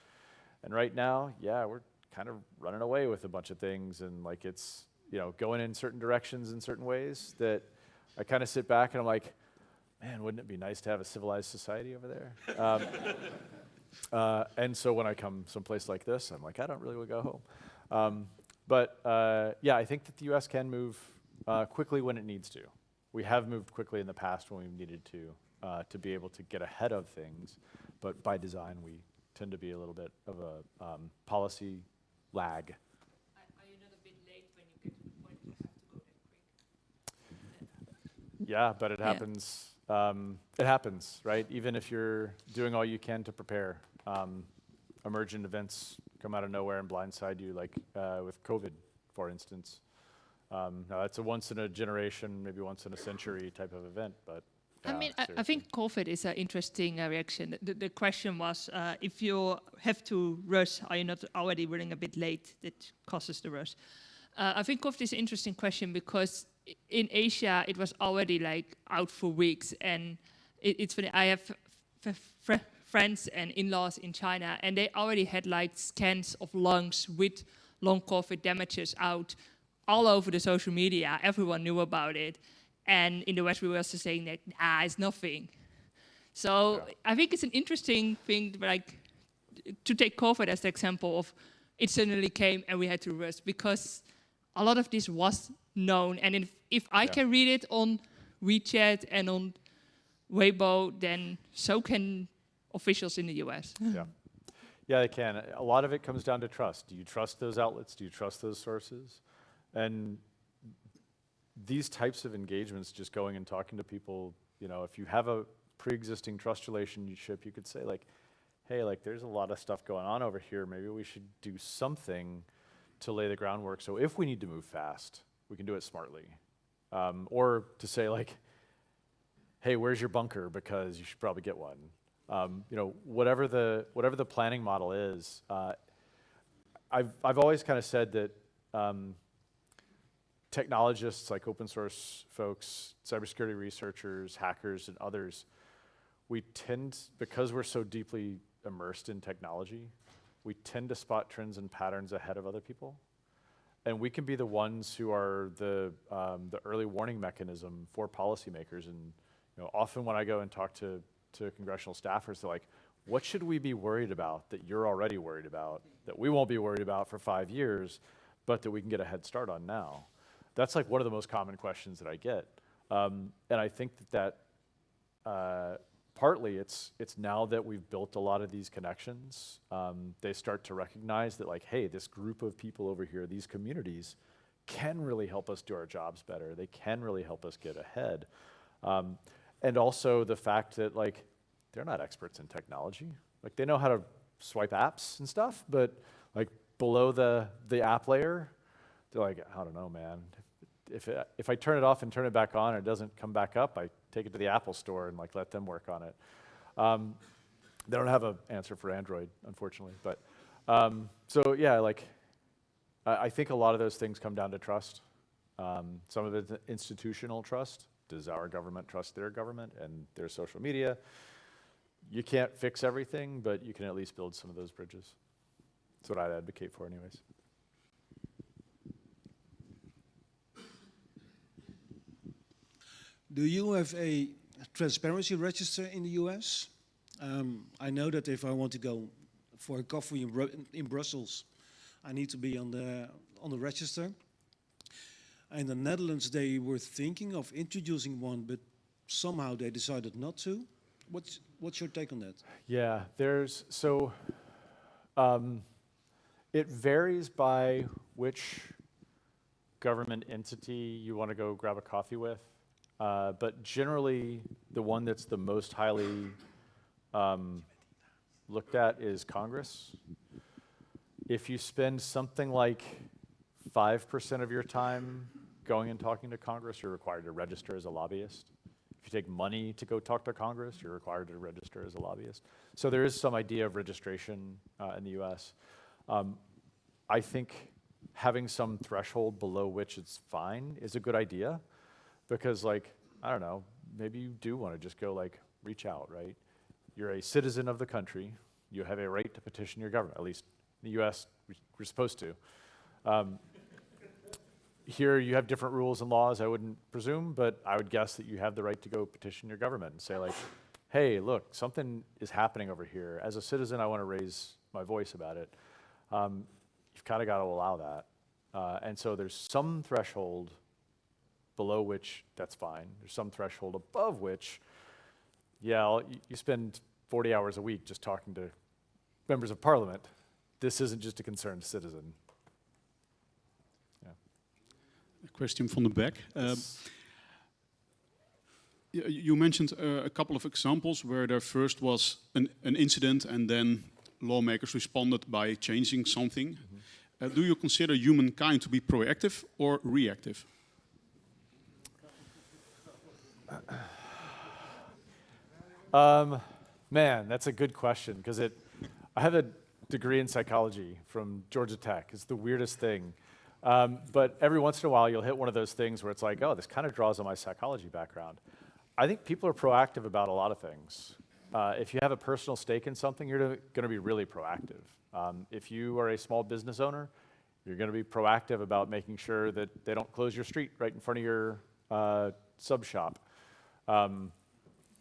And right now, yeah, we're kind of running away with a bunch of things, and like it's, going in certain directions in certain ways that I kind of sit back and I'm like, man, wouldn't it be nice to have a civilized society over there? And so when I come someplace like this, I'm like, I don't really want to go home. Yeah, I think that the US can move quickly when it needs to. We have moved quickly in the past when we've needed to be able to get ahead of things, but by design we tend to be a little bit of a policy lag. Are you not a bit late when you get to the point you have to go that quick? Yeah, but it happens. It happens, right? Even if you're doing all you can to prepare, emergent events come out of nowhere and blindside you, like with COVID, for instance. Now, it's a once in a generation, maybe once in a century type of event, but I mean, I think COVID is an interesting reaction. The question was, if you have to rush, are you not already running a bit late? That causes the rush. I think COVID is an interesting question because in Asia, it was already like out for weeks. And it's funny, I have friends and in-laws in China, and they already had like scans of lungs with long COVID damages out all over the social media. Everyone knew about it. And in the West, we were also saying that, it's nothing. So I think it's an interesting thing, like, to take COVID as the example of it suddenly came and we had to rush, because a lot of this was known. And if I can read it on WeChat and on Weibo, then so can officials in the US. Yeah, they can. A lot of it comes down to trust. Do you trust those outlets? Do you trust those sources? And these types of engagements, just going and talking to people, you know, if you have a pre-existing trust relationship, you could say like, hey, like there's a lot of stuff going on over here. Maybe we should do something to lay the groundwork. So if we need to move fast, we can do it smartly. Or to say like, hey, where's your bunker? Because you should probably get one. You know, whatever the planning model is, I've always kind of said that technologists like open source folks, cybersecurity researchers, hackers, and others, we tend, because we're so deeply immersed in technology, we tend to spot trends and patterns ahead of other people. And we can be the ones who are the early warning mechanism for policymakers. And you know, often when I go and talk to congressional staffers, they're like, what should we be worried about that you're already worried about, that we won't be worried about for 5 years, but that we can get a head start on now? That's like one of the most common questions that I get. And I think that partly it's now that we've built a lot of these connections, they start to recognize that like, hey, this group of people over here, these communities, can really help us do our jobs better. They can really help us get ahead. And also the fact that like, they're not experts in technology. Like they know how to swipe apps and stuff, but like below the app layer, they're like, I don't know, man. If I turn it off and turn it back on and it doesn't come back up, I take it to the Apple store and like let them work on it. They don't have an answer for Android, unfortunately. But so yeah, like I think a lot of those things come down to trust. Some of it's institutional trust. Does our government trust their government and their social media? You can't fix everything, but you can at least build some of those bridges. That's what I'd advocate for anyways. Do you have a transparency register in the US? I know that if I want to go for a coffee in Brussels, I need to be on the register. In the Netherlands, they were thinking of introducing one, but somehow they decided not to. What's your take on that? Yeah, it varies by which government entity you want to go grab a coffee with. But generally, the one that's the most highly looked at is Congress. If you spend something like 5% of your time going and talking to Congress, you're required to register as a lobbyist. If you take money to go talk to Congress, you're required to register as a lobbyist. So there is some idea of registration in the US. I think having some threshold below which it's fine is a good idea. Because like, I don't know, maybe you do want to just go like, reach out, right? You're a citizen of the country. You have a right to petition your government. At least in the US, we're supposed to. Here you have different rules and laws, I wouldn't presume, but I would guess that you have the right to go petition your government and say like, hey, look, something is happening over here. As a citizen, I want to raise my voice about it. You've kind of got to allow that. And so there's some threshold below which that's fine. There's some threshold above which, yeah, you spend 40 hours a week just talking to members of parliament. This isn't just a concerned citizen. Yeah. A question from the back. You mentioned a couple of examples where there first was an incident and then lawmakers responded by changing something. Mm-hmm. Do you consider humankind to be proactive or reactive? Man, that's a good question, because I have a degree in psychology from Georgia Tech. It's the weirdest thing. But every once in a while, you'll hit one of those things where it's like, oh, this kind of draws on my psychology background. I think people are proactive about a lot of things. If you have a personal stake in something, you're going to be really proactive. If you are a small business owner, you're going to be proactive about making sure that they don't close your street right in front of your sub shop.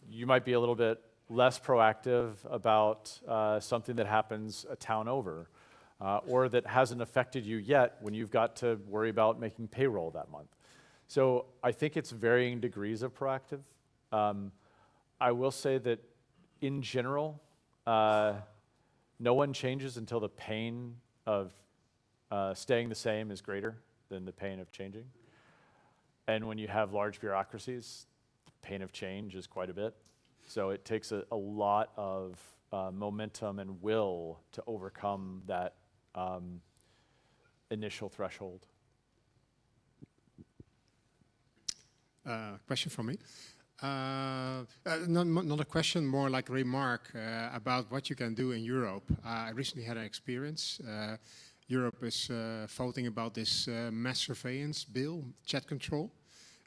You might be a little bit less proactive about something that happens a town over, or that hasn't affected you yet when you've got to worry about making payroll that month. So I think it's varying degrees of proactive. I will say that in general, no one changes until the pain of staying the same is greater than the pain of changing. And when you have large bureaucracies, the pain of change is quite a bit. So it takes a lot of momentum and will to overcome that initial threshold. Question from me. Not a question, more like a remark about what you can do in Europe. I recently had an experience. Europe is voting about this mass surveillance bill, chat control,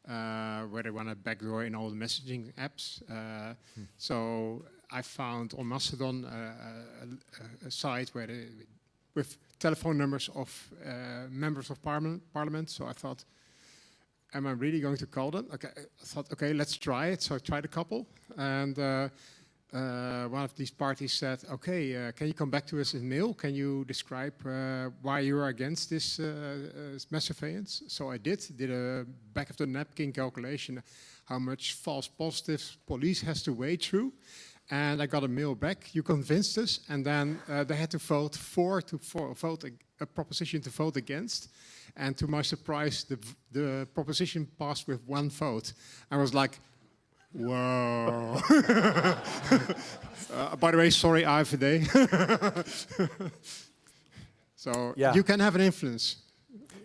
where they want to backdoor in all the messaging apps. So I found on Mastodon a site where with telephone numbers of members of parliament. So I thought, am I really going to call them? Okay, I thought, okay, let's try it. So I tried a couple, and one of these parties said, okay, can you come back to us in mail? Can you describe why you are against this mass surveillance? So I did a back of the napkin calculation, how much false positives police has to wade through. And I got a mail back, you convinced us, and then they had to vote a proposition to vote against. And to my surprise, the proposition passed with one vote. I was like, whoa. By the way, sorry, AFD. So yeah. You can have an influence.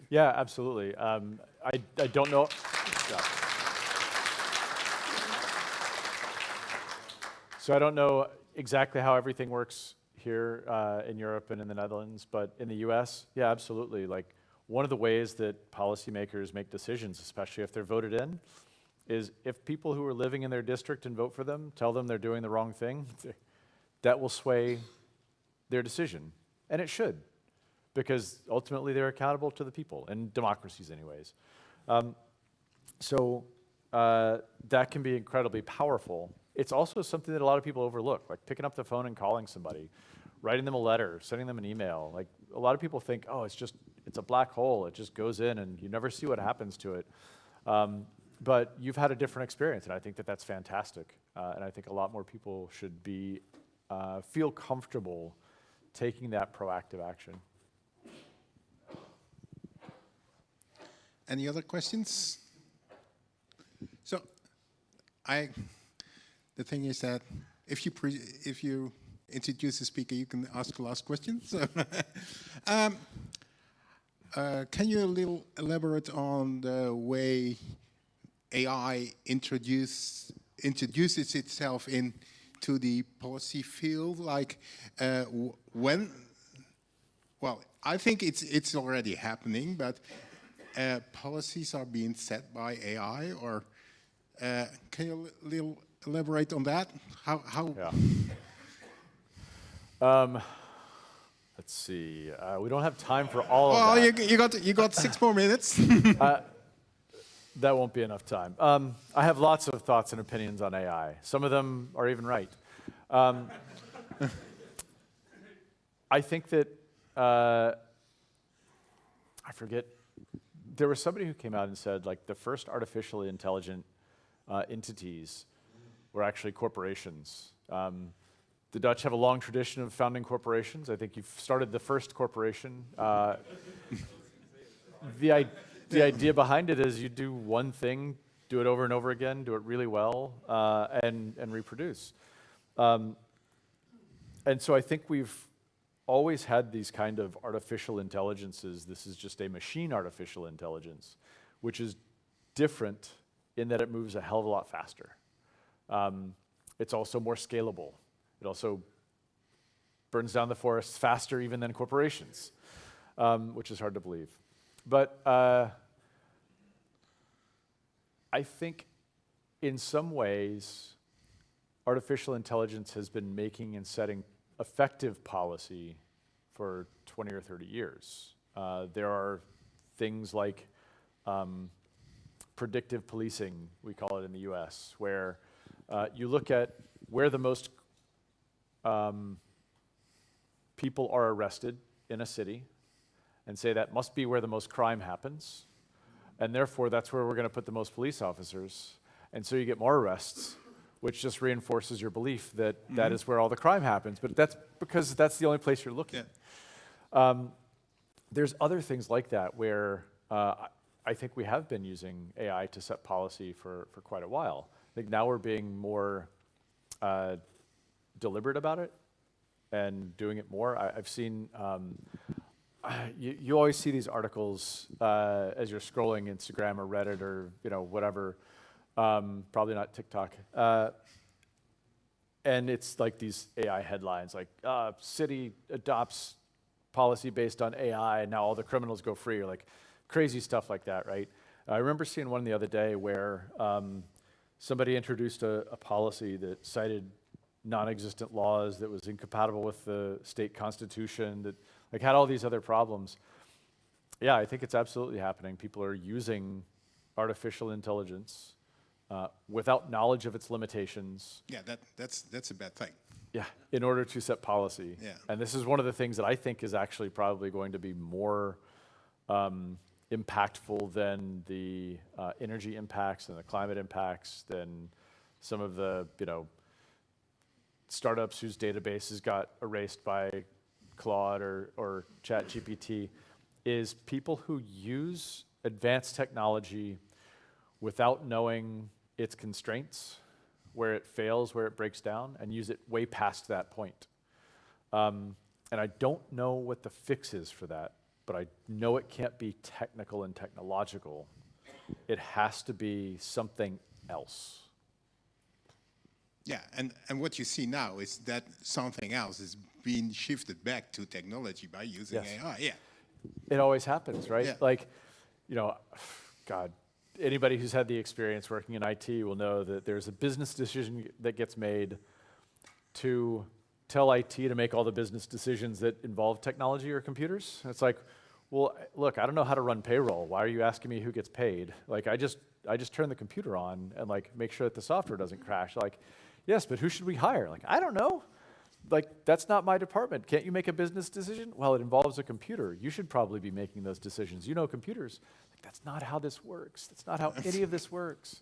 Yeah, absolutely. I don't know. Yeah. So I don't know exactly how everything works here in Europe and in the Netherlands, but in the US, yeah, absolutely. Like, one of the ways that policymakers make decisions, especially if they're voted in, is if people who are living in their district and vote for them tell them they're doing the wrong thing, that will sway their decision. And it should, because ultimately they're accountable to the people, in democracies anyways. So that can be incredibly powerful. It's also something that a lot of people overlook, like picking up the phone and calling somebody, writing them a letter, sending them an email. Like, a lot of people think, oh, it's a black hole. It just goes in and you never see what happens to it. But you've had a different experience, and I think that that's fantastic. And I think a lot more people should feel comfortable taking that proactive action. Any other questions? So, the thing is that if you introduce the speaker, you can ask the last question. So, can you a little elaborate on the way AI introduces itself into the policy field? Like, when? Well, I think it's already happening, but policies are being set by AI, or can you a little elaborate on that? How? Yeah. Let's see. We don't have time for all of that. You got 6 more minutes. That won't be enough time. I have lots of thoughts and opinions on AI. Some of them are even right. I think that I forget. There was somebody who came out and said, like, the first artificially intelligent entities were actually corporations. The Dutch have a long tradition of founding corporations. I think you've started the first corporation. The idea behind it is you do one thing, do it over and over again, do it really well, and reproduce. And so I think we've always had these kind of artificial intelligences. This is just a machine artificial intelligence, which is different in that it moves a hell of a lot faster. it's also more scalable. It also burns down the forests faster even than corporations, which is hard to believe. But I think in some ways, artificial intelligence has been making and setting effective policy for 20 or 30 years. There are things like predictive policing, we call it in the US, where you look at where the most people are arrested in a city and say that must be where the most crime happens, and therefore that's where we're going to put the most police officers. And so you get more arrests, which just reinforces your belief that that is where all the crime happens. But that's because that's the only place you're looking. Yeah. There's other things like that where I think we have been using AI to set policy for quite a while. I think now we're being more deliberate about it and doing it more. I've seen, you always see these articles as you're scrolling Instagram or Reddit or whatever, probably not TikTok. And it's like these AI headlines like, city adopts policy based on AI, and now all the criminals go free, or like crazy stuff like that, right? I remember seeing one the other day where somebody introduced a policy that cited non-existent laws, that was incompatible with the state constitution, that like had all these other problems. Yeah, I think it's absolutely happening. People are using artificial intelligence without knowledge of its limitations. Yeah, that's a bad thing. Yeah, in order to set policy. Yeah. And this is one of the things that I think is actually probably going to be more impactful than the energy impacts and the climate impacts, than some of the startups whose databases got erased by Claude or ChatGPT, is people who use advanced technology without knowing its constraints, where it fails, where it breaks down, and use it way past that point. And I don't know what the fix is for that, but I know it can't be technical and technological. It has to be something else. Yeah, and what you see now is that something else is being shifted back to technology by using AI. Yeah. It always happens, right? Yeah. Like, God, anybody who's had the experience working in IT will know that there's a business decision that gets made to tell IT to make all the business decisions that involve technology or computers. And it's like, well, look, I don't know how to run payroll. Why are you asking me who gets paid? Like, I just turn the computer on and like make sure that the software doesn't crash. Like, yes, but who should we hire? Like, I don't know. Like, that's not my department. Can't you make a business decision? Well, it involves a computer. You should probably be making those decisions. You know computers. Like, that's not how this works. That's not how any of this works.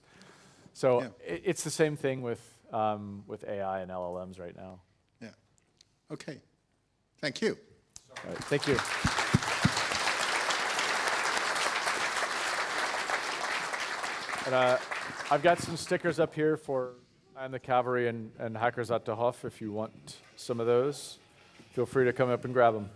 So it's the same thing with AI and LLMs right now. Yeah. Okay. Thank you. All right, thank you. And I've got some stickers up here for I Am The Cavalry and Hackers at the Hof. If you want some of those, feel free to come up and grab them.